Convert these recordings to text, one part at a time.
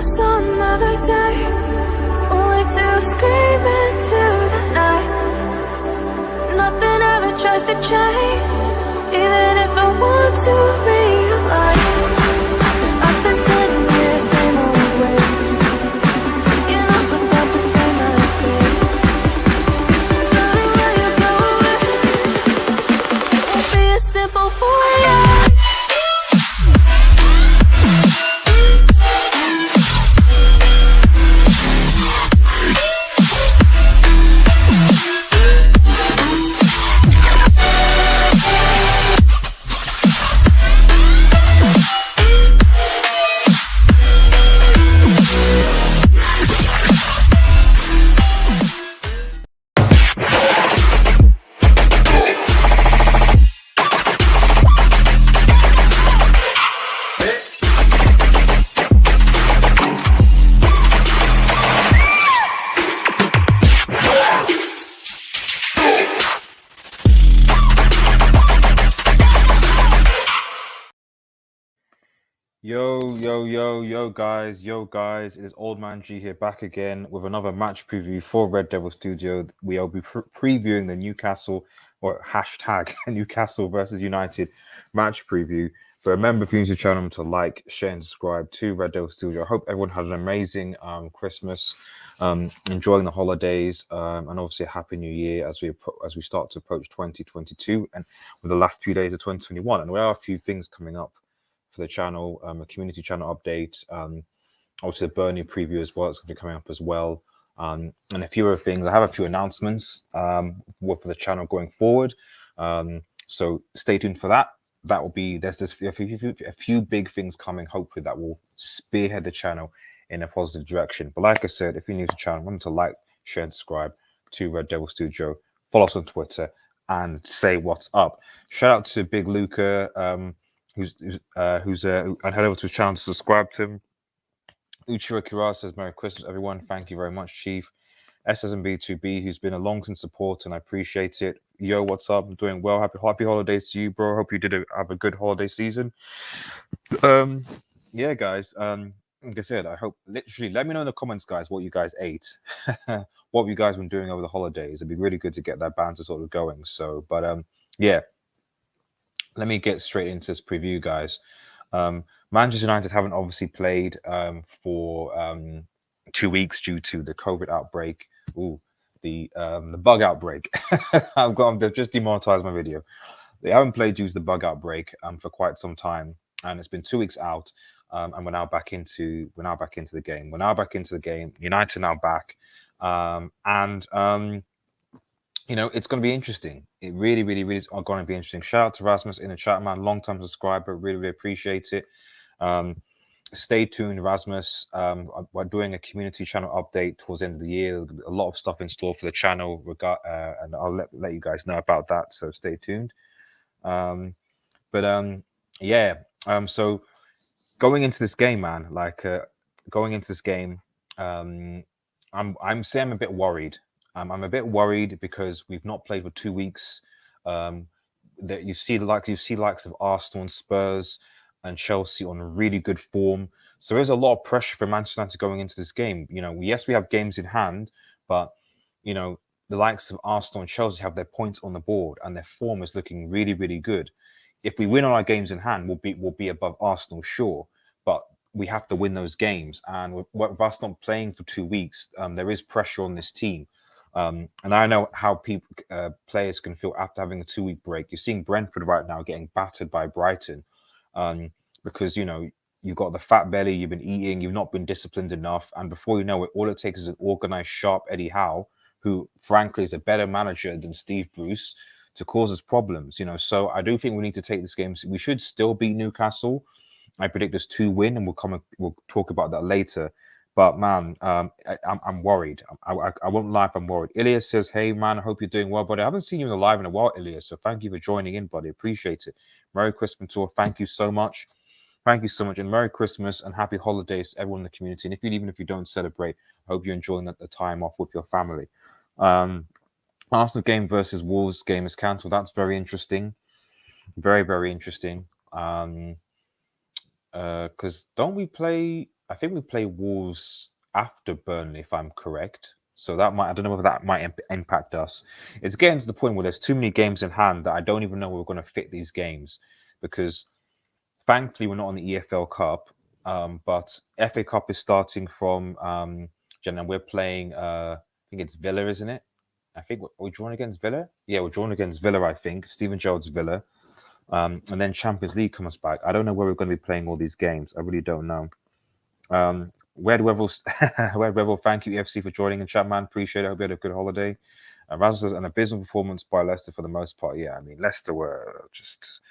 just another day. All we do is scream into the night. Nothing ever tries to change, even if I want to realize. 'Cause I've been sitting here, same old ways, taking off without the same mistake. Darling, when you go away, it won't be as simple for you. Yo guys, it is Old Man G here back again with another match preview for Red Devil Studio. We'll be previewing the Newcastle or hashtag Newcastle versus United match preview. But remember, if you're new to the channel, to like, share and subscribe to Red Devil Studio. I hope everyone had an amazing Christmas, enjoying the holidays, and obviously a happy new year as we start to approach 2022 and with the last few days of 2021. And there are a few things coming up for the channel, a community channel update, obviously the Burnley preview as well. It's going to be coming up as well, and a few other things. I have a few announcements for the channel going forward, so stay tuned for that. That will be there's a few big things coming, hopefully, that will spearhead the channel in a positive direction. But like I said, if you're new to the channel, remember to like, share and subscribe to Red Devil Studio, follow us on Twitter and say what's up. Shout out to Big Luca, who's and head over to his channel to subscribe to him. Uchiro Kira says Merry Christmas, everyone. Thank you very much, Chief. SSB2B, who's been a long-term support, and I appreciate it. Yo, what's up? I'm doing well. Happy holidays to you, bro. Hope you have a good holiday season. Yeah, guys. Like I said, I hope literally let me know in the comments, guys, what you guys ate, what have you guys been doing over the holidays. It'd be really good to get that banter sort of going. So, but yeah. Let me get straight into this preview, guys. Manchester United haven't obviously played for 2 weeks due to the COVID outbreak. The bug outbreak. They've just demonetized my video. They haven't played due to the bug outbreak for quite some time, and it's been 2 weeks out. And we're now back into the game. United are now back, you know, it's going to be interesting. It really is going to be interesting. Shout out to Rasmus in the chat, man. Long-time subscriber. Really appreciate it. Stay tuned, Rasmus. We're doing a community channel update towards the end of the year. A lot of stuff in store for the channel, and I'll let you guys know about that. So stay tuned. Yeah. So going into this game, man, I'm saying I'm a bit worried. I'm a bit worried because we've not played for 2 weeks. That you see the likes of Arsenal and Spurs and Chelsea on really good form. So there's a lot of pressure for Manchester United going into this game. You know, yes, we have games in hand, but you know, the likes of Arsenal and Chelsea have their points on the board and their form is looking really good. If we win on our games in hand, we'll be above Arsenal, sure, but we have to win those games. And with us not playing for 2 weeks, there is pressure on this team. And I know how players can feel after having a 2-week break. You're seeing Brentford right now getting battered by Brighton because, you know, you've got the fat belly, you've been eating, you've not been disciplined enough. And before you know it, all it takes is an organized, sharp Eddie Howe, who, frankly, is a better manager than Steve Bruce, to cause us problems. You know, so I do think we need to take this game. We should still beat Newcastle. I predict us 2-win, and we'll talk about that later. But man, I'm worried. I won't lie if I'm worried. Ilias says, "Hey man, I hope you're doing well, buddy. I haven't seen you in the live in a while, Ilias. So thank you for joining in, buddy. Appreciate it. Merry Christmas to all. Thank you so much. Thank you so much, and Merry Christmas and Happy Holidays to everyone in the community. And even if you don't celebrate, I hope you're enjoying the time off with your family. Arsenal game versus Wolves game is cancelled. That's very interesting. Very interesting. Because don't we play I think we play Wolves after Burnley, if I'm correct. So that might, I don't know whether that might impact us. It's getting to the point where there's too many games in hand that I don't even know where we're going to fit these games, because thankfully we're not on the EFL Cup, but FA Cup is starting from Jen, and we're playing. I think it's Villa, isn't it? I think we're drawn against Villa. Yeah, we're drawn against Villa. I think Steven Gerrard's Villa, and then Champions League comes back. I don't know where we're going to be playing all these games. I really don't know. Wed Wevel, Wed Wevel, thank you EFC for joining in chat, man. Appreciate it. Hope you had a good holiday. Rasmus says an abysmal performance by Leicester for the most part. Yeah, I mean Leicester were just.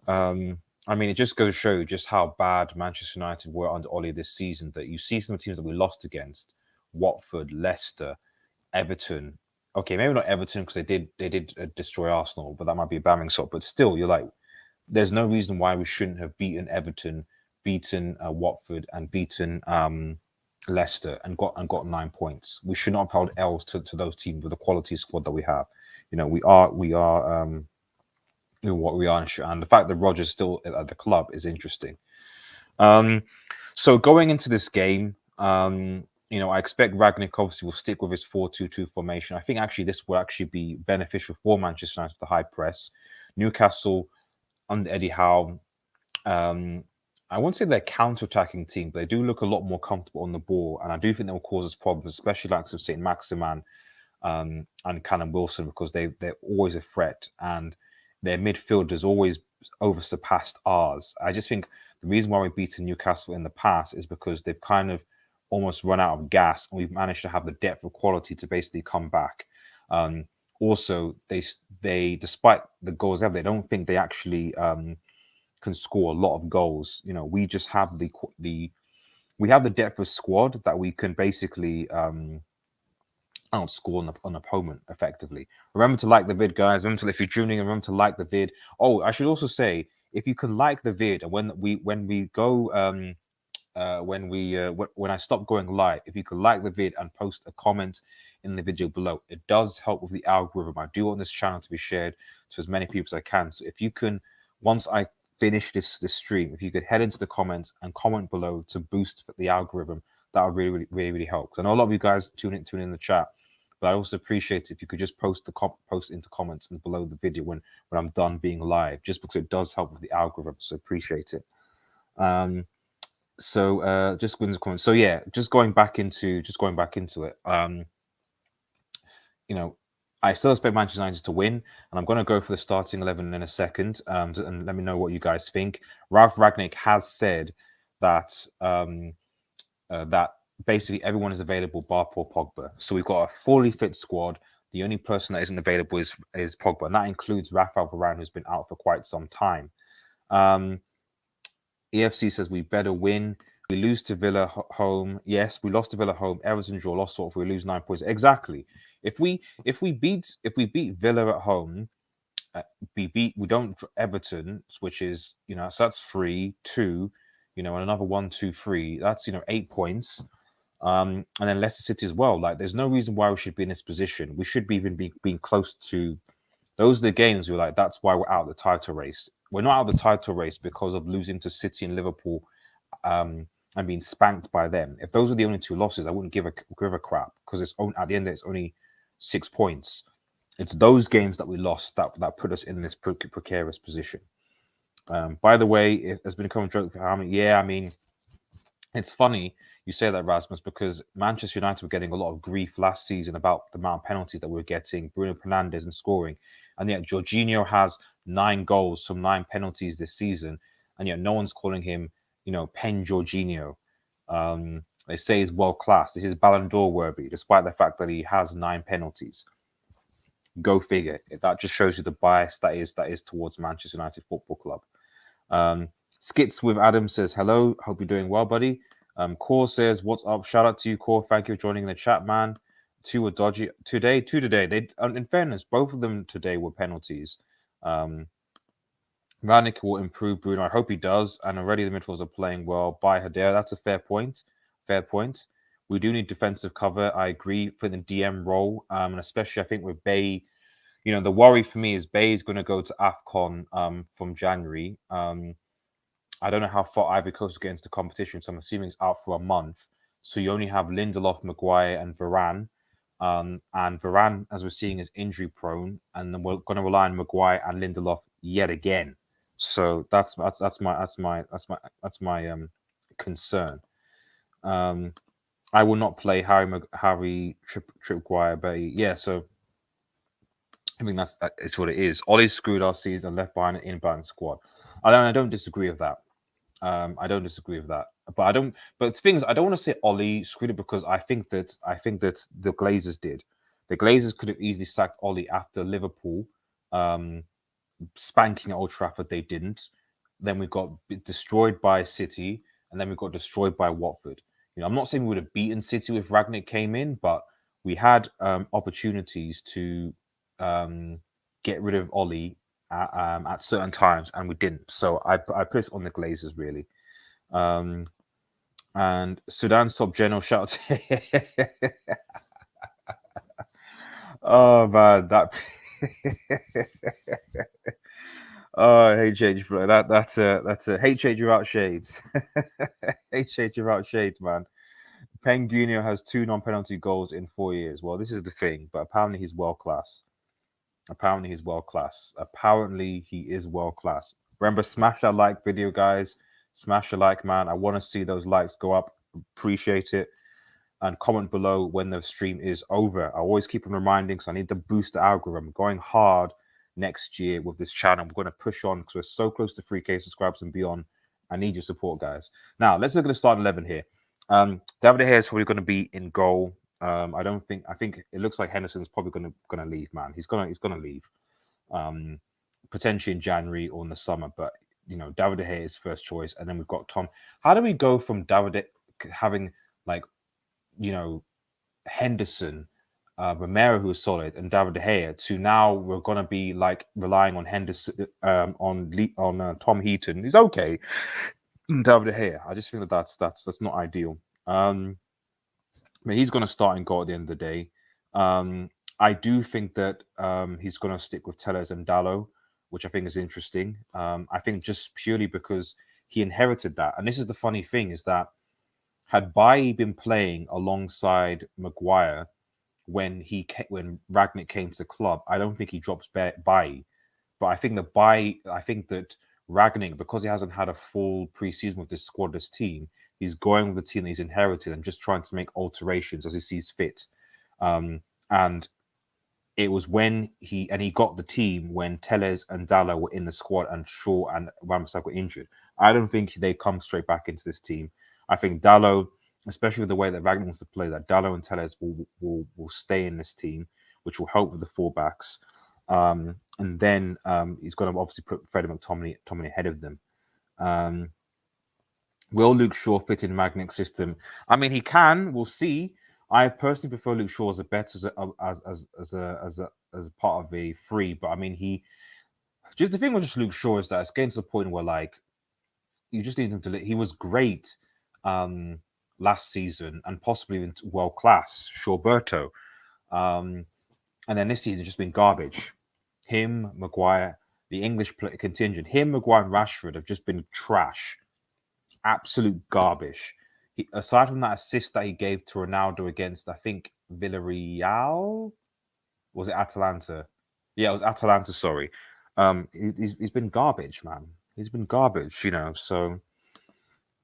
I mean, it just goes to show you just how bad Manchester United were under Ollie this season. That you see some teams that we lost against: Watford, Leicester, Everton. Okay, maybe not Everton because they did destroy Arsenal, but that might be a bad sort. But still, you're like, there's no reason why we shouldn't have beaten Everton, beaten Watford, and beaten Leicester and got 9 points. We should not have held L's to those teams with the quality squad that we have. You know, we are what we are, and the fact that Rodgers still at the club is interesting. So going into this game, you know, I expect Rangnick obviously will stick with his 4-2-2 formation. I think actually this will actually be beneficial for Manchester United with the high press. Newcastle under Eddie Howe, I won't say they're counter-attacking team, but they do look a lot more comfortable on the ball, and I do think they will cause us problems, especially like of Saint Maximan and Callum Wilson, because they're always a threat, and their midfield has always over surpassed ours. I just think the reason why we've beaten Newcastle in the past is because they've kind of almost run out of gas, and we've managed to have the depth of quality to basically come back. Also, they despite the goals they don't think they actually can score a lot of goals. You know, we just have we have the depth of squad that we can basically outscore an opponent effectively. Remember to like the vid, guys. Remember to, if you're tuning in, remember to like the vid. Oh, I should also say, if you can like the vid, and when we go when I stop going live, if you could like the vid and post a comment in the video below, it does help with the algorithm. I do want this channel to be shared to as many people as I can. So if you can, once I finish this stream, if you could head into the comments and comment below to boost the algorithm, that would really help. Because I know a lot of you guys tune in the chat, but I also appreciate if you could just post into comments and below the video when I'm done being live, just because it does help with the algorithm. So appreciate it. So just going to comment. So yeah, just going back into it. You know, I still expect Manchester United to win, and I'm going to go for the starting 11 in a second. And let me know what you guys think. Ralf Rangnick has said that that basically everyone is available bar Paul Pogba. So we've got a fully fit squad. The only person that isn't available is Pogba, and that includes Rafael Varane, who's been out for quite some time. EFC says we better win. We lose to Villa home. Yes, we lost to Villa home. Everton draw, lost sort of. We lose 9 points. Exactly. If we beat Villa at home, we don't Everton, which is, you know, so that's 3-2, you know, and another 1-2-3. That's, you know, 8 points. And then Leicester City as well. Like, there's no reason why we should be in this position. We should be even being close to. Those are the games we're like, that's why we're out of the title race. We're not out of the title race because of losing to City and Liverpool and being spanked by them. If those are the only two losses, I wouldn't give a crap, because it's at the end of it, it's only 6 points. It's those games that we lost that put us in this precarious position. By the way, it has been a common joke. Yeah, I mean, it's funny you say that, Rasmus, because Manchester United were getting a lot of grief last season about the amount of penalties that we were getting, Bruno Fernandes and scoring. And yet Jorginho has 9 goals from 9 penalties this season. And yet no one's calling him, you know, Pen Jorginho. They say he's world class. This is Ballon d'Or worthy, despite the fact that he has 9 penalties. Go figure. That just shows you the bias that is towards Manchester United Football Club. Skits with Adam says, hello, hope you're doing well, buddy. Core says, what's up? Shout out to you, Core. Thank you for joining the chat, man. 2 were dodgy. Two today. They, in fairness, both of them today were penalties. Rangnick will improve Bruno. I hope he does. And already the midfielders are playing well. By Hadera, that's a fair point. We do need defensive cover. I agree for the DM role, and especially I think with Bay. You know, the worry for me is Bay is going to go to AFCON from January. I don't know how far Ivory Coast will get into the competition, so I'm assuming it's out for a month. So you only have Lindelof, Maguire, and Varane. And Varane, as we're seeing, is injury prone, and then we're going to rely on Maguire and Lindelof yet again. So that's my concern. I will not play Harry Trippier, but yeah. So I mean it's what it is. Ollie's screwed our season, left behind an inbound squad. I don't disagree with that. I don't disagree with that, but I don't. But the thing is, I don't want to say Ollie screwed it because I think that the Glazers did. The Glazers could have easily sacked Ollie after Liverpool spanking at Old Trafford. They didn't. Then we got destroyed by City, and then we got destroyed by Watford. You know, I'm not saying we would have beaten City if Rangnick came in, but we had opportunities to get rid of Ollie at certain times, and we didn't. So I put this on the Glazers really. And Sudan's top general shout out. Oh man, that. Oh, HH, bro. That's a HH without shades. HH without shades, man. Penguino has 2 non-penalty goals in 4 years. Well, this is the thing, but apparently he's world class. Apparently he's world class. Apparently he is world class. Remember, smash that like video, guys. Smash the like, man. I want to see those likes go up. Appreciate it. And comment below when the stream is over. I always keep on reminding, because I need to boost the algorithm. Going hard next year with this channel. We're going to push on because we're so close to 3K subscribers and beyond. I need your support, guys. Now, let's look at the starting 11 here. David De Gea is probably going to be in goal. I think it looks like Henderson's probably going to leave, man. He's going to leave. Potentially in January or in the summer, but you know, David De Gea is first choice, and then we've got Tom. How do we go from having like, you know, Henderson, Romero, who is solid, and David De Gea, to now we're gonna be like relying on Henderson, on Tom Heaton. He's okay, David De Gea. I just think that's not ideal. But he's gonna start in goal at the end of the day. I do think that he's gonna stick with Telles and Dalot, which I think is interesting. I think just purely because he inherited that, and this is the funny thing, is that had Bailly been playing alongside Maguire when Rangnick came to the club, I don't think he drops Bailly. But I think that Rangnick, because he hasn't had a full preseason with this squad, this team, he's going with the team that he's inherited and just trying to make alterations as he sees fit. And it was when he got the team when Telles and Dalot were in the squad and Shaw and Ramsdale were injured. I don't think they come straight back into this team. I think Dalot, especially with the way that Rangnick wants to play, that Dalot and Telles will stay in this team, which will help with the fullbacks. And then he's going to obviously put Freddie McTominay ahead of them. Will Luke Shaw fit in Rangnick's system? I mean, he can. We'll see. I personally prefer Luke Shaw as a bet as part of a free, but I mean, just the thing with just Luke Shaw is that it's getting to the point where like you just need him to. He was great last season and possibly even world class, Shawberto, and then this season just been garbage. Him, Maguire, the English contingent, him, Maguire, and Rashford have just been trash, absolute garbage. Aside from that assist that he gave to Ronaldo against, I think, Villarreal, was it Atalanta? Yeah, it was Atalanta. Sorry, he's been garbage, man. He's been garbage, you know. So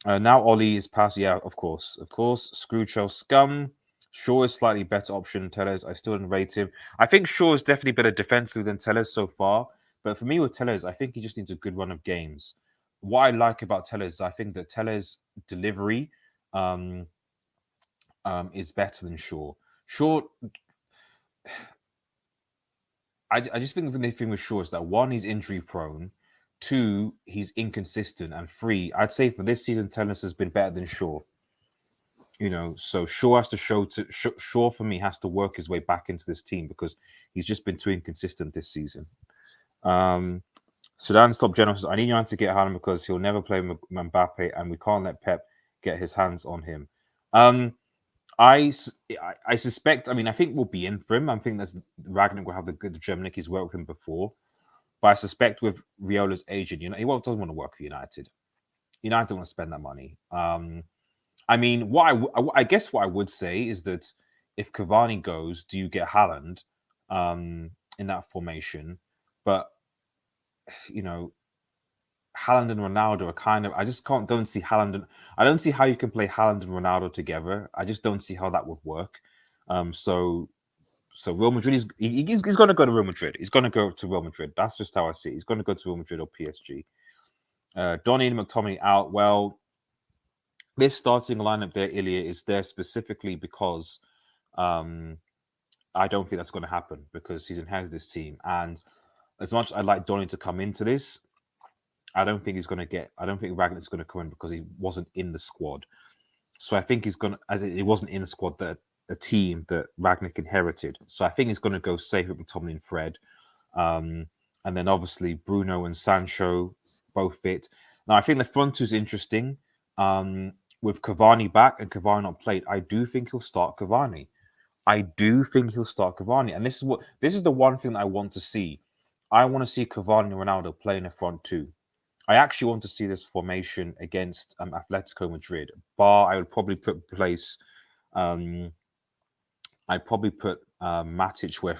now Ollie is past. Yeah, of course. Screwshell scum. Shaw is slightly better option than Telles. I still didn't rate him. I think Shaw is definitely better defensively than Telles so far. But for me with Telles, I think he just needs a good run of games. What I like about Telles is I think that Telles' delivery is better than Shaw. I just think the thing with Shaw is that one, he's injury prone. Two, he's inconsistent. And three, I'd say for this season, Telles has been better than Shaw. You know, so Shaw has to Shaw for me has to work his way back into this team because he's just been too inconsistent this season. Sudan's top general says, I need United to get Haaland because he'll never play Mbappe and we can't let Pep get his hands on him. I suspect, I think we'll be in for him. I think that's Rangnick will have the good Germanic. He's worked with him before. But I suspect with Riola's agent, he doesn't want to work for United. United want to spend that money. I mean, I guess what I would say is that if Cavani goes, do you get Haaland in that formation? But you know, Haaland and Ronaldo are kind of. I just don't see Haaland. I don't see how you can play Haaland and Ronaldo together. I just don't see how that would work. So Real Madrid is he's going to go to Real Madrid. He's going to go to Real Madrid. That's just how I see it. He's going to go to Real Madrid or PSG. Donny and McTominay out. Well, this starting lineup there, Ilya, is there specifically because I don't think that's going to happen because he's inherited this team. And as much as I'd like Donny to come into this, I don't think he's going to get. I don't think Ragnick's going to come in because he wasn't in the squad. So I think he's going to, as it wasn't in the squad that a team that Ragnick inherited. So I think he's going to go safe with McTominay and Fred. And then obviously Bruno and Sancho both fit. Now I think the front two is interesting. With Cavani back and Cavani not played, I do think he'll start Cavani. And this is the one thing that I want to see. I want to see Cavani and Ronaldo play in the front two. I actually want to see this formation against Atletico Madrid. I would probably put Matic where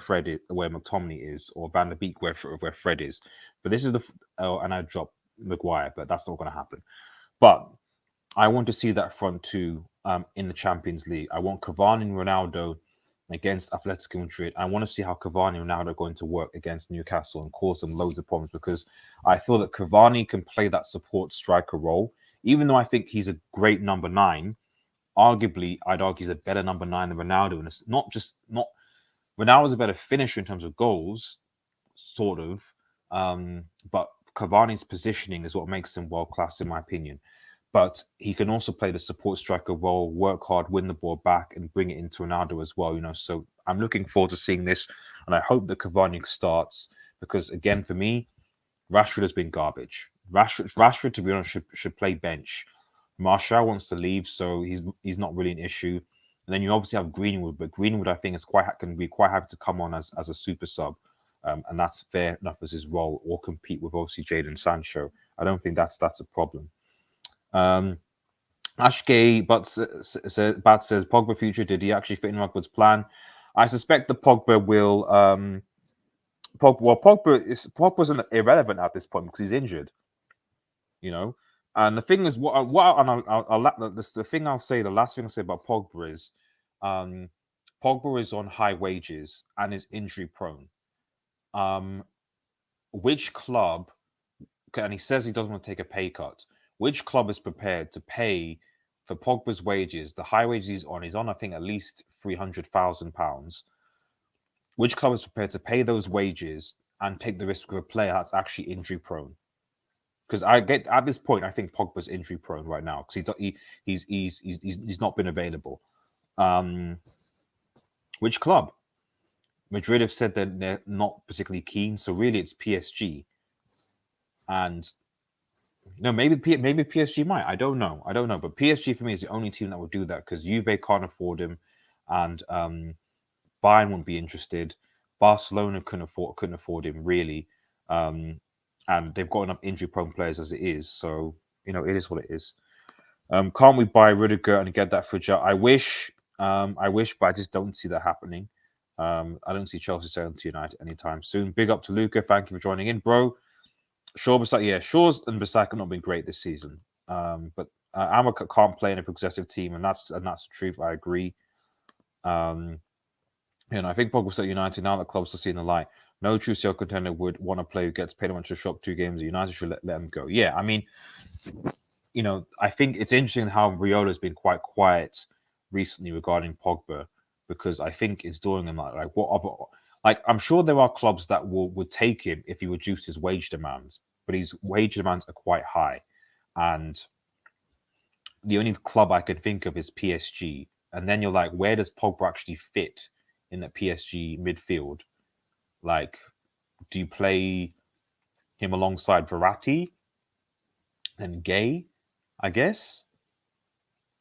McTominay is, or Van der Beek where Fred is. But this is and I drop Maguire, but that's not going to happen. But I want to see that front two in the Champions League. I want Cavani and Ronaldo against Atletico Madrid. I want to see how Cavani and Ronaldo are going to work against Newcastle and cause them loads of problems because I feel that Cavani can play that support striker role. Even though I think he's a great number 9, arguably, I'd argue he's a better number 9 than Ronaldo. And it's not Ronaldo's a better finisher in terms of goals, sort of. But Cavani's positioning is what makes him world-class, in my opinion. But he can also play the support striker role, work hard, win the ball back, and bring it into Ronaldo as well. So I'm looking forward to seeing this, and I hope that Cavani starts because, again, for me, Rashford has been garbage. Rashford, to be honest, should play bench. Martial wants to leave, so he's not really an issue. And then you obviously have Greenwood, but Greenwood I think can be quite happy to come on as a super sub, and that's fair enough as his role, or compete with obviously Jadon Sancho. I don't think that's a problem. Ashgay Bat says Pogba future, did he actually fit in Rugwood's plan? I suspect that Pogba will Pogba's irrelevant at this point because he's injured. And the thing is, the last thing I'll say about Pogba is Pogba is on high wages and is injury prone. Which club, and he says he doesn't want to take a pay cut, which club is prepared to pay for Pogba's wages, the high wages he's on, I think, at least £300,000. Which club is prepared to pay those wages and take the risk of a player that's actually injury prone? Because at this point, I think Pogba's injury prone right now because he's not been available. Which club? Madrid have said that they're not particularly keen, so really it's PSG. And no, maybe PSG might. I don't know. But PSG for me is the only team that would do that because Juve can't afford him, and Bayern wouldn't be interested. Barcelona couldn't afford him really, and they've got enough injury-prone players as it is. So it is what it is. Can't we buy Rudiger and get that fridge out? I wish, but I just don't see that happening. I don't see Chelsea selling to United anytime soon. Big up to Luca. Thank you for joining in, bro. Shaw's and Bissaka have not been great this season. But Amaka can't play in a progressive team, and that's the truth. I agree. I think Pogba's at United now that clubs are seeing the light. No true CL contender would want to play who gets paid much to shop 2 games. United should let him go. Yeah, I mean, I think it's interesting how Riola's been quite quiet recently regarding Pogba because I think it's doing him like what other. Like, I'm sure there are clubs that would take him if he reduced his wage demands, but his wage demands are quite high. And the only club I can think of is PSG. And then you're like, where does Pogba actually fit in the PSG midfield? Like, do you play him alongside Verratti and Gay, I guess?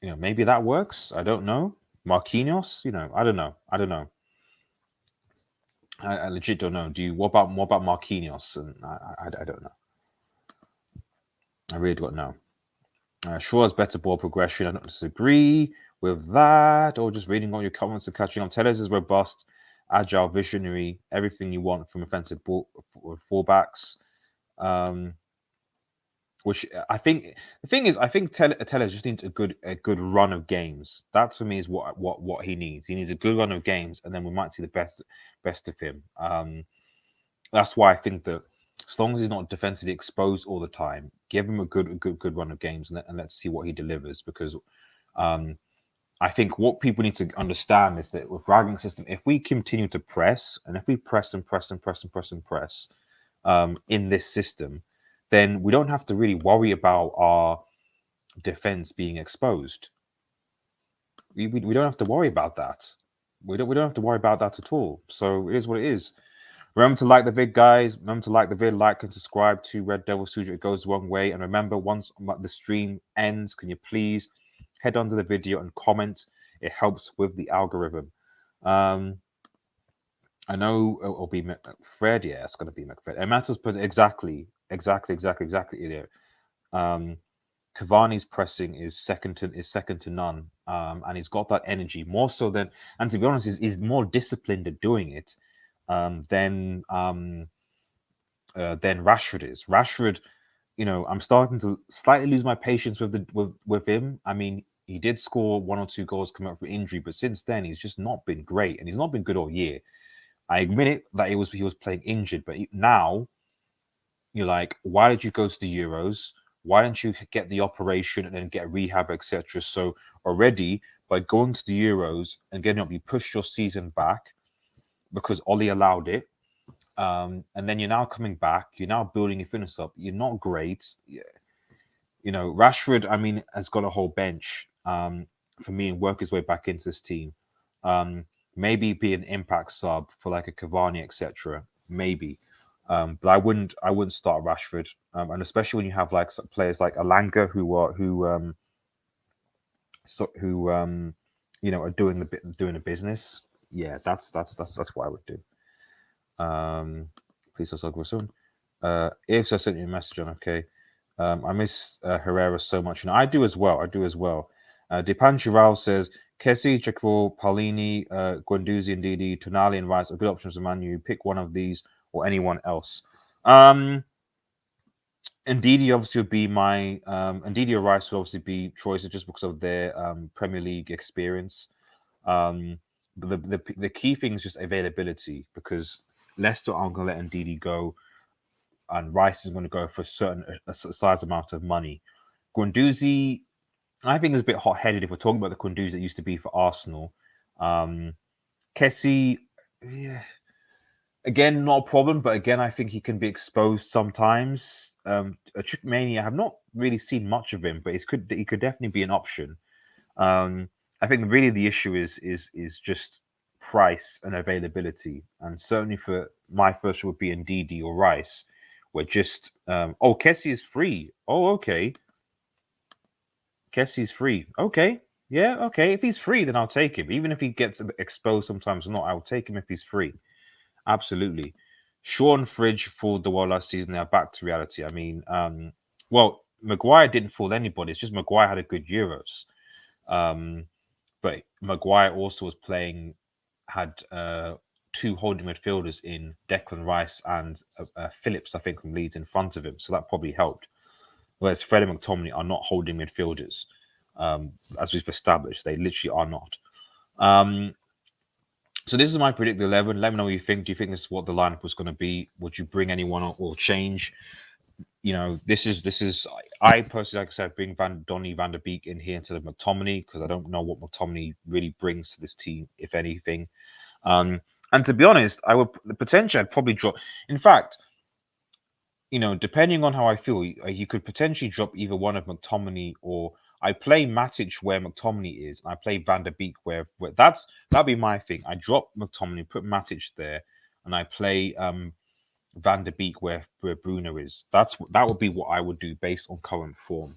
Maybe that works. I don't know. Marquinhos, I don't know. I legit don't know. What about Marquinhos? And I don't know. I really don't know. Shaw's better ball progression. I don't disagree with that. Or just reading all your comments and catching on. Tellers is robust, agile, visionary, everything you want from offensive ball, fullbacks. Which I think the thing is, I think Tellers just needs a good run of games. That for me is what he needs. He needs a good run of games, and then we might see the best of him. That's why I think that as long as he's not defensively exposed all the time, give him a good run of games, and let's see what he delivers. Because I think what people need to understand is that with Ragnick's system, if we continue to press, and if we press and press and press and press and press in this system, then we don't have to really worry about our defense being exposed. We don't have to worry about that. We don't have to worry about that at all. So it is what it is. Remember to like the vid, guys. Remember to like the vid, like and subscribe to Red Devil Studio. It goes the wrong way. And remember, once the stream ends, can you please head onto the video and comment? It helps with the algorithm. I know it'll be McFred. Yeah, it's going to be McFred. And Matters put exactly there. Cavani's pressing is second to none, and he's got that energy more so than. And to be honest, he's more disciplined at doing it than Rashford is. Rashford, I'm starting to slightly lose my patience with him. I mean, he did score 1 or 2 goals coming up from injury, but since then he's just not been great, and he's not been good all year. I admit it that he was playing injured, but now you're like, why did you go to the Euros? Why didn't you get the operation and then get rehab, etc.? So already by going to the Euros and getting up, you pushed your season back because Ollie allowed it. And then you're now coming back. You're now building your fitness up. You're not great. Rashford, I mean, has got a whole bench for me and work his way back into this team. Maybe be an impact sub for like a Cavani, etc. Maybe. But I wouldn't start Rashford, and especially when you have like players like Alanga who are doing the business. Yeah, that's what I would do. Please also soon. If I sent you a message on, okay. I miss Herrera so much, and I do as well. Depan Giral says Kessie, Jacopo, Paulini, Guendouzi, and Didi, Tonali, and Rice are good options for Man U. Pick one of these or anyone else. Ndidi obviously would be my Ndidi or Rice would obviously be choices just because of their Premier League experience. But the key thing is just availability, because Leicester aren't going to let Ndidi go, and Rice is going to go for a size amount of money. Guendouzi, I think, is a bit hot-headed if we're talking about the Guendouzi that used to be for Arsenal. Kessie, yeah. Again, not a problem, but again, I think he can be exposed sometimes. Mania, I have not really seen much of him, but he could definitely be an option. I think really the issue is just price and availability, and certainly for my first would be Ndidi or Rice. We're just Kessie is free. Oh, okay. Kessie's free. Okay. Yeah, okay. If he's free, then I'll take him. Even if he gets exposed sometimes or not, I'll take him if he's free. Absolutely. Sean Fridge fooled the world last season. They're back to reality. I mean, Maguire didn't fool anybody. It's just Maguire had a good Euros. But Maguire also was had 2 holding midfielders in Declan Rice and Phillips, I think, from Leeds in front of him. So that probably helped. Whereas Fred and McTominay are not holding midfielders, as we've established. They literally are not. So this is my predicted 11. Let me know what you think. Do you think this is what the lineup was going to be? Would you bring anyone up or change? This is. I personally, like I said, bring Donny van der Beek in here instead of McTominay, because I don't know what McTominay really brings to this team, if anything. And to be honest, I'd probably drop. In fact, depending on how I feel, you could potentially drop either one of McTominay, or I play Matic where McTominay is, and I play Van der Beek where that'd be my thing. I drop McTominay, put Matic there, and I play Van der Beek where Bruno is. That would be what I would do based on current form.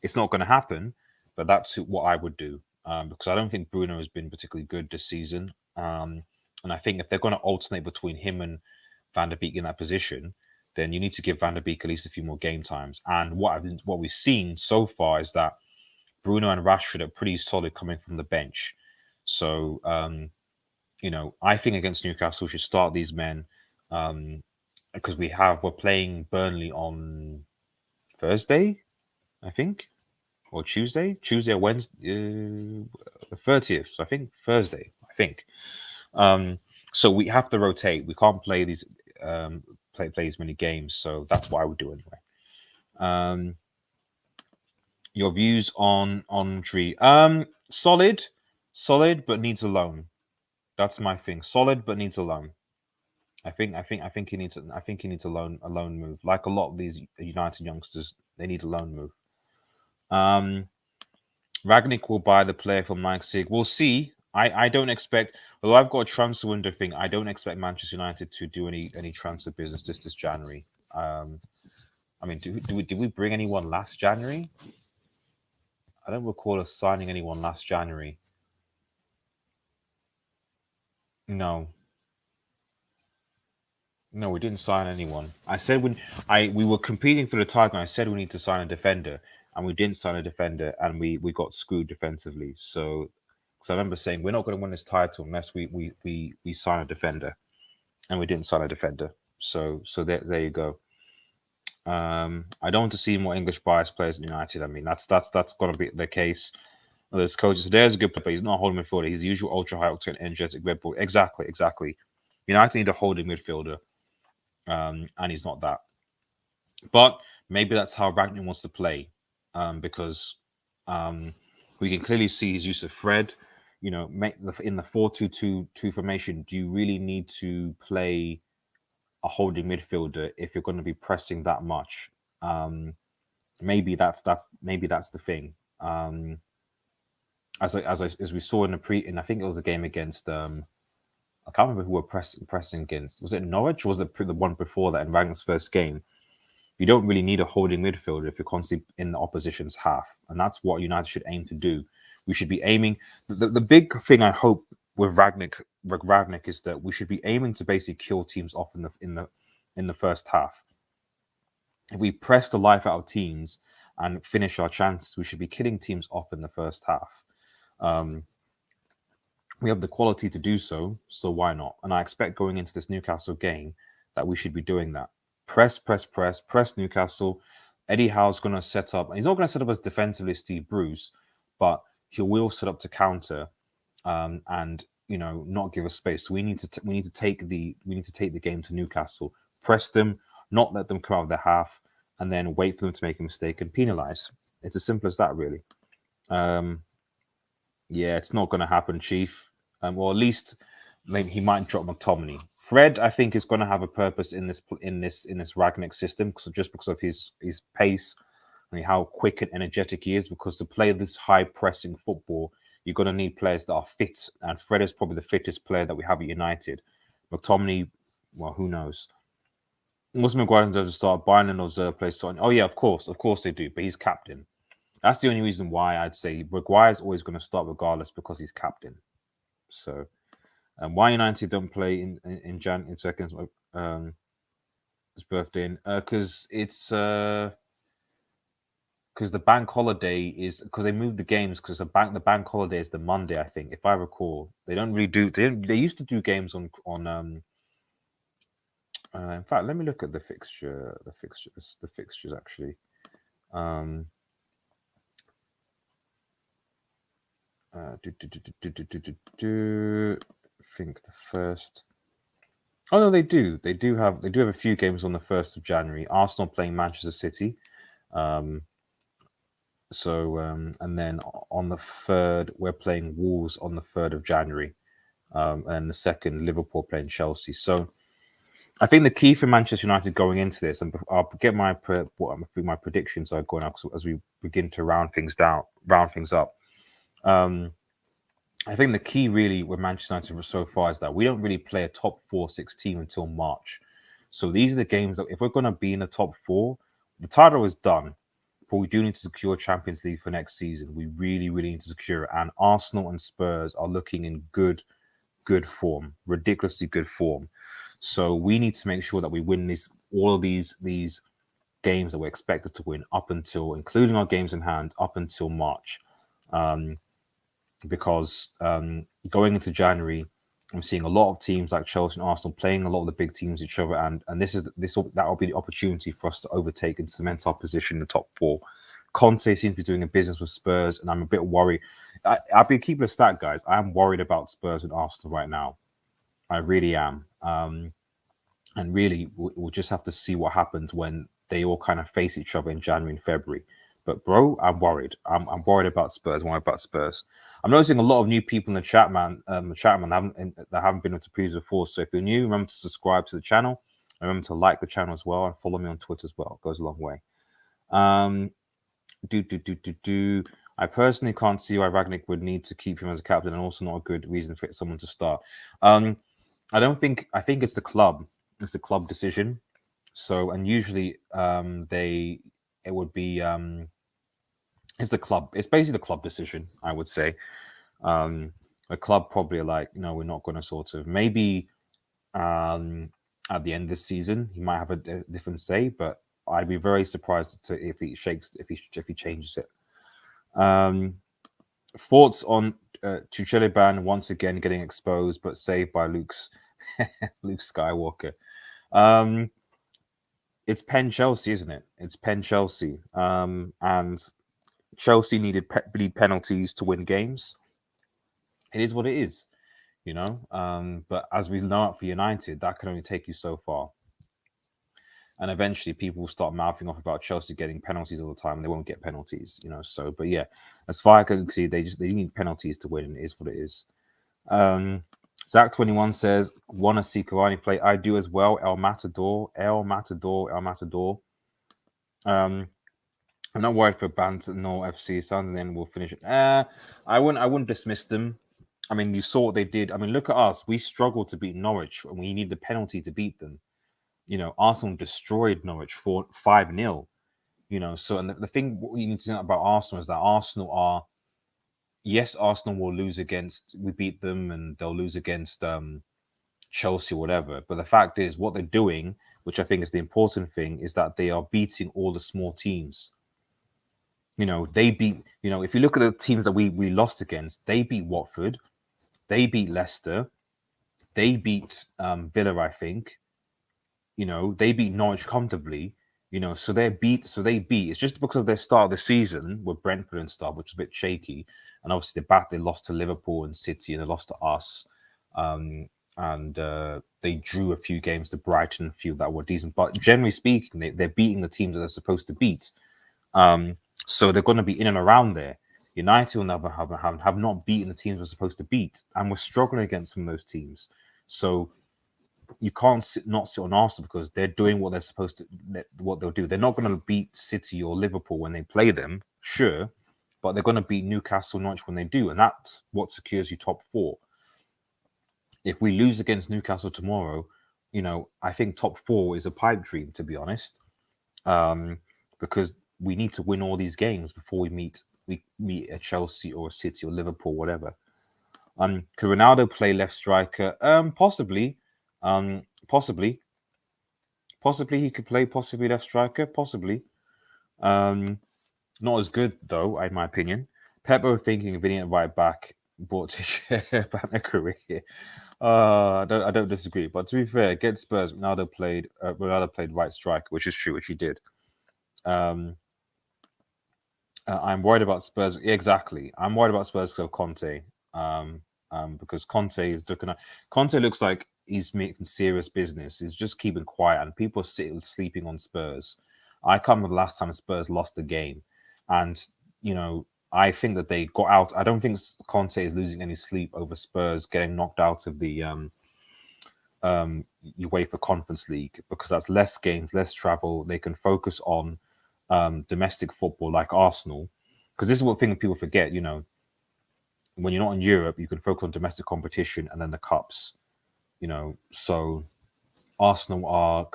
It's not going to happen, but that's what I would do, because I don't think Bruno has been particularly good this season. And I think if they're going to alternate between him and Van der Beek in that position, then you need to give Van der Beek at least a few more game times. And what we've seen so far is that Bruno and Rashford are pretty solid coming from the bench. So, I think against Newcastle, we should start these men because we're playing Burnley on Thursday, I think, or Tuesday or Wednesday, the 30th. So I think Thursday, I think. So we have to rotate. We can't play these play as many games. So that's what I would do anyway. Your views on Tree? Solid, but needs a loan. That's my thing. Solid, but needs a loan. I think he needs. I think he needs a loan move. Like a lot of these United youngsters, they need a loan move. Ragnick will buy the player from Leipzig. We'll see. I don't expect. Although I've got a transfer window thing, I don't expect Manchester United to do any transfer business this January. I mean, did we bring anyone last January? I don't recall us signing anyone last January. No, we didn't sign anyone. I said we were competing for the title. And I said we need to sign a defender, and we didn't sign a defender, and we got screwed defensively. So, because I remember saying we're not going to win this title unless we sign a defender, and we didn't sign a defender. So there you go. I don't want to see more English biased players in United. I mean, that's going to be the case. There's coaches. There's a good player, but he's not a holding midfielder. He's the usual ultra high octane, energetic Red Bull. Exactly. United need a holding midfielder, and he's not that. But maybe that's how Ragnick wants to play, because we can clearly see his use of Fred. In the 4-2-2 formation, do you really need to play a holding midfielder if you're going to be pressing that much? Maybe that's the thing. As we saw in I think it was a game against I can't remember who we're pressing against. Was it Norwich or was it the one before that in Ragnick's first game? You don't really need a holding midfielder if you're constantly in the opposition's half, and that's what United should aim to do. We should be aiming. The big thing I hope with Ragnick is that we should be aiming to basically kill teams off in the first half. If we press the life out of teams and finish our chances, we should be killing teams off in the first half. We have the quality to do so why not? And I expect going into this Newcastle game that we should be doing that. Press Newcastle. Eddie Howe's going to set up. And he's not going to set up as defensively as Steve Bruce, but he will set up to counter, and not give us space. So we need to take the game to Newcastle. Press them, not let them come out of their half, and then wait for them to make a mistake and penalise. It's as simple as that, really. Yeah, it's not going to happen, Chief. Or at least maybe he might drop McTominay. Fred, I think, is going to have a purpose in this Ragnick system because of his pace and how quick and energetic he is. Because to play this high pressing football, you're going to need players that are fit, and Fred is probably the fittest player that we have at United. McTominay, well, who knows? Muslim Maguire deserves to start. Bayern deserve place starting. Oh yeah, of course they do. But he's captain. That's the only reason why I'd say Maguire's always going to start regardless, because he's captain. So, why United don't play in seconds his birthday? Because it's because the bank holiday is because they moved the games because the bank holiday is the Monday, I think, if I recall. They don't really do. They used to do games on. In fact, let me look at the fixture. The fixtures actually. Think the first. Oh no, they do. They do have a few games on the 1st of January. Arsenal playing Manchester City. And then on the 3rd, we're playing Wolves on the 3rd of January. And the 2nd, Liverpool playing Chelsea. So I think the key for Manchester United going into this, and I'll get my predictions are going up as we begin to round things up. I think the key really with Manchester United so far is that we don't really play a top 4-6 team until March. So these are the games that if we're going to be in the top 4, the title is done, but we do need to secure Champions League for next season. We really, really need to secure it. And Arsenal and Spurs are looking in good form, ridiculously good form. So we need to make sure that we win all of these games that we're expected to win up until, including our games in hand, up until March. Because going into January, I'm seeing a lot of teams like Chelsea and Arsenal playing a lot of the big teams each other, and that will be the opportunity for us to overtake and cement our position in the top four. Conte seems to be doing a business with Spurs, and I'm a bit worried. I'll be keeping a stat, guys. I'm worried about Spurs and Arsenal right now. I really am. And really, we'll just have to see what happens when they all kind of face each other in January and February. But bro, I'm worried. I'm worried about Spurs. I'm worried about Spurs. I'm noticing a lot of new people in the chat, man. That haven't been into previews before. So if you're new, remember to subscribe to the channel. Remember to like the channel as well and follow me on Twitter as well. It goes a long way. I personally can't see why Rangnick would need to keep him as a captain, and also not a good reason for someone to start. I think it's the club. It's the club decision. So, and usually it would be it's the club. It's basically the club decision, I would say. The club probably are like, no, we're not going to sort of, maybe at the end of the season he might have a different say, but I'd be very surprised if he changes it. Thoughts on Tucheleban once again getting exposed but saved by Luke Skywalker. It's Penn Chelsea, isn't it? It's Penn Chelsea, and Chelsea needed penalties to win games. It is what it is, you know. But as we know for United, that can only take you so far. And eventually people will start mouthing off about Chelsea getting penalties all the time, and they won't get penalties, you know. So, but yeah, as far as I can see, they need penalties to win, and it is what it is. Zach21 says, want to see Cavani play. I do as well. El Matador. I'm not worried for Bantamno FC. Suns and then we'll finish it. I wouldn't dismiss them. I mean, you saw what they did. I mean, look at us. We struggled to beat Norwich, and we need the penalty to beat them. You know, Arsenal destroyed Norwich for 5-0. You know, so, and the thing what you need to know about Arsenal is that Arsenal will lose against, we beat them, and they'll lose against Chelsea or whatever. But the fact is, what they're doing, which I think is the important thing, is that they are beating all the small teams. You know, they beat, you know, if you look at the teams that we lost against, they beat Watford, they beat Leicester, they beat Villa, I think. You know, they beat Norwich comfortably. You know, so they beat. It's just because of their start of the season with Brentford and stuff, which is a bit shaky. And obviously they lost to Liverpool and City, and they lost to us. And they drew a few games to Brighton, a few that were decent. But generally speaking, they're beating the teams that they're supposed to beat. So they're going to be in and around there. United will never have not beaten the teams we're supposed to beat, and we're struggling against some of those teams. So you can't not sit on Arsenal because they're doing what they're supposed to, what they'll do. They're not going to beat City or Liverpool when they play them, sure, but they're going to beat Newcastle, Norwich when they do, and that's what secures you top four. If we lose against Newcastle tomorrow, you know, I think top four is a pipe dream, to be honest, because we need to win all these games before we meet a Chelsea or a City or Liverpool, whatever. Could Ronaldo play left striker? Possibly. Possibly he could play possibly left striker. Possibly. Not as good though, in my opinion. Peppo thinking of being a right back brought to share back a career. I don't disagree, but to be fair, against Spurs, Ronaldo played right striker, which is true, which he did. I'm worried about Spurs. Exactly, I'm worried about Spurs because of Conte. Because Conte looks like he's making serious business. He's just keeping quiet, and people are sleeping on Spurs. I can't remember the last time Spurs lost a game, and you know, I think that they got out. I don't think Conte is losing any sleep over Spurs getting knocked out of the UEFA Conference League, because that's less games, less travel. They can focus on domestic football like Arsenal, because this is what thing people forget. You know, when you're not in Europe, you can focus on domestic competition and then the cups. You know, so Arsenal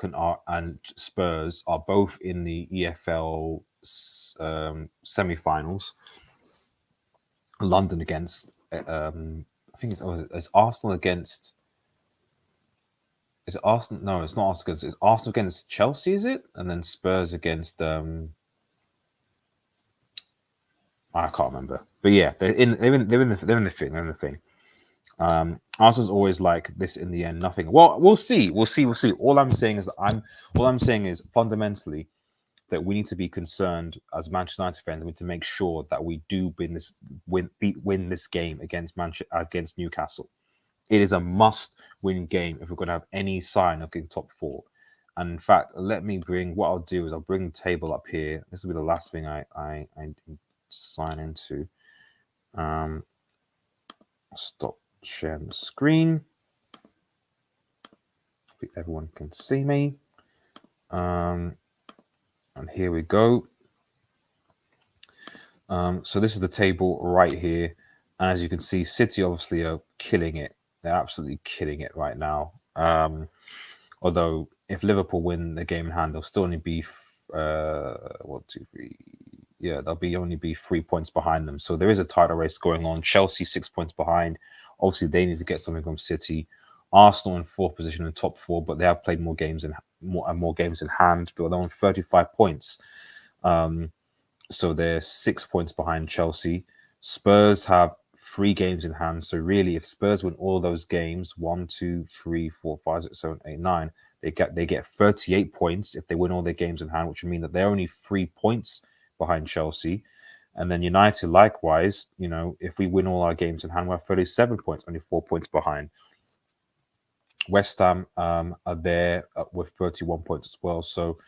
and Spurs are both in the EFL semi-finals. London against I think it's Arsenal against Is it Arsenal? No, it's not Arsenal. It's Arsenal against Chelsea, is it? And then Spurs against I can't remember. But yeah, they're in the thing. Arsenal's always like this in the end. Nothing. Well, we'll see. All I'm saying is fundamentally that we need to be concerned as Manchester United fans. We need to make sure that we do win this game against Newcastle. It is a must-win game if we're going to have any sign of getting top four. And in fact, what I'll do is I'll bring the table up here. This will be the last thing I sign into. Stop sharing the screen. Hopefully everyone can see me. And here we go. So this is the table right here. And as you can see, City obviously are killing it. They're absolutely killing it right now. Although if Liverpool win the game in hand, they'll still only be 1, 2, 3. Yeah, they'll only be 3 points behind them. So there is a title race going on. Chelsea 6 points behind. Obviously, they need to get something from City. Arsenal in fourth position in top four, but they have played more games in hand. But they're on 35 points. So they're 6 points behind Chelsea. Spurs have 3 games in hand. So really, if Spurs win all those games, 1, 2, 3, 4, 5, 6, 7, 8, 9, they get 38 points if they win all their games in hand, which would mean that they're only 3 points behind Chelsea. And then United, likewise, if we win all our games in hand, we're 37 points, only 4 points behind. West Ham are there with 31 points as well. So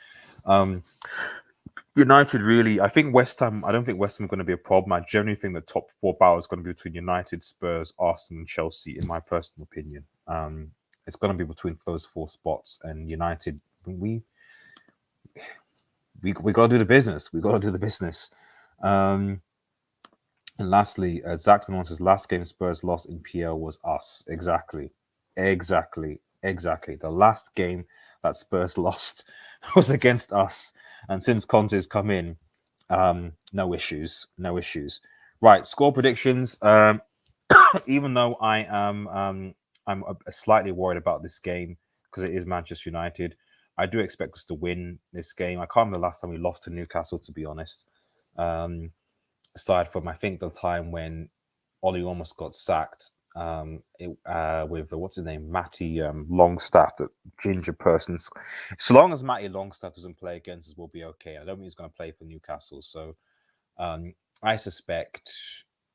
United really, I don't think West Ham are going to be a problem. I generally think the top 4 battle is going to be between United, Spurs, Arsenal, and Chelsea, in my personal opinion. It's going to be between those 4 spots, and United, we got to do the business. And lastly, Zach says last game Spurs lost in PL was us. Exactly. The last game that Spurs lost was against us, and since Conte's come in, no issues. Right, score predictions. Even though I'm slightly worried about this game because it is Manchester United, I do expect us to win this game. I can't remember the last time we lost to Newcastle, to be honest. Aside from, I think, the time when Ollie almost got sacked with what's his name, Matty Longstaff, that ginger person. So long as Matty Longstaff doesn't play against us, we'll be okay. I don't think he's going to play for Newcastle. So I suspect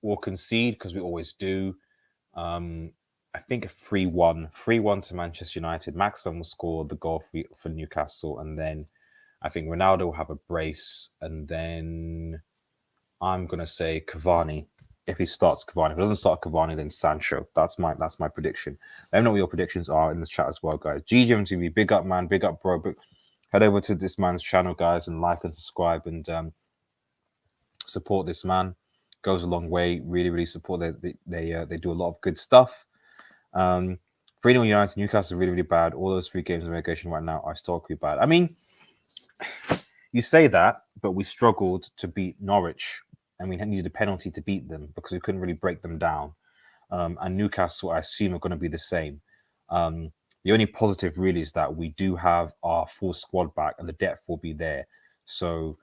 we'll concede because we always do. I think a 3-1 to Manchester United. Maxwell will score the goal for Newcastle, and then I think Ronaldo will have a brace, and then I'm gonna say Cavani. If he starts Cavani, if he doesn't start Cavani, then Sancho. That's my prediction. Let me know what your predictions are in the chat as well, guys. GGMTV, big up, man, big up, bro. Head over to this man's channel, guys, and like and subscribe and support this man. Goes a long way. Really support. They do a lot of good stuff. 3-0 United, Newcastle is really bad. All those 3 games in relegation right now are historically bad. I mean, you say that, but we struggled to beat Norwich, and we needed a penalty to beat them because we couldn't really break them down. And Newcastle, I assume, are going to be the same. The only positive really is that we do have our full squad back, and the depth will be there. So,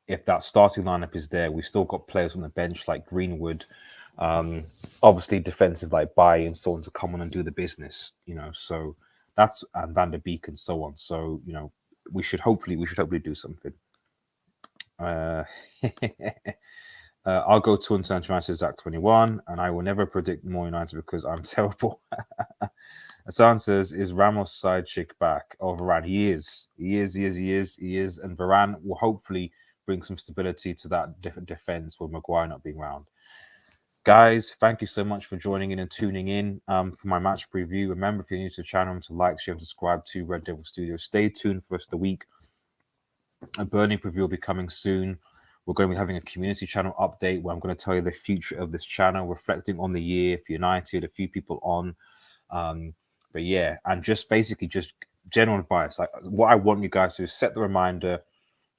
if that starting lineup is there, we've still got players on the bench like Greenwood, obviously defensive like Bailly and so on to come on and do the business, so that's, and Van der Beek and so on. So, we should hopefully do something. I'll go to Untitled Chapter, Zach 21, and I will never predict more United because I'm terrible. Hassan says, is Ramos' side chick back? Oh, Varane, he is, and Varane will hopefully bring some stability to that defense with Maguire not being around. Guys, thank you so much for joining in and tuning in for my match preview. Remember, if you're new to the channel, to like, share, and subscribe to Red Devil Studios. Stay tuned for us the week. A Burnley preview will be coming soon. We're going to be having a community channel update where I'm going to tell you the future of this channel, reflecting on the year for United, a few people on. But yeah, and just basically just general advice. Like, what I want you guys to do is set the reminder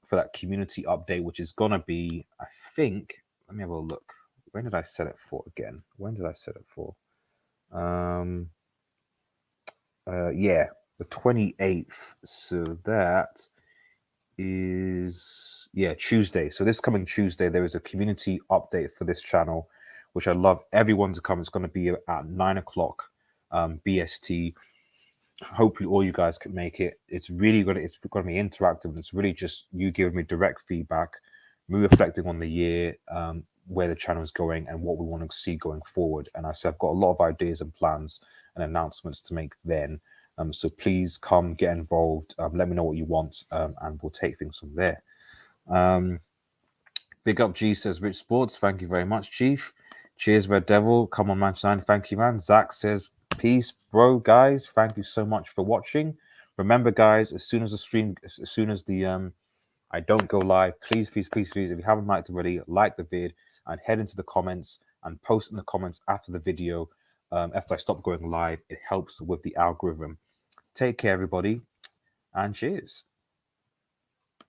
for that community update, which is going to be, I think, let me have a look. When did I set it for again? Yeah, the 28th. So that is, yeah, Tuesday. So this coming Tuesday, there is a community update for this channel, which I love everyone to come. It's going to be at 9 o'clock BST. Hopefully all you guys can make it. It's really going to be interactive, and it's really just you giving me direct feedback, me reflecting on the year, where the channel is going and what we want to see going forward. And I said I've got a lot of ideas and plans and announcements to make then. So please come get involved. Let me know what you want, and we'll take things from there. Big up G says Rich Sports. Thank you very much, Chief. Cheers, Red Devil. Come on, Manchester United. Thank you, man. Zach says peace, bro, guys. Thank you so much for watching. Remember, guys, as soon as the I don't go live, please, if you haven't liked already, like the vid and head into the comments and post in the comments after the video. After I stop going live, it helps with the algorithm. Take care, everybody, and cheers.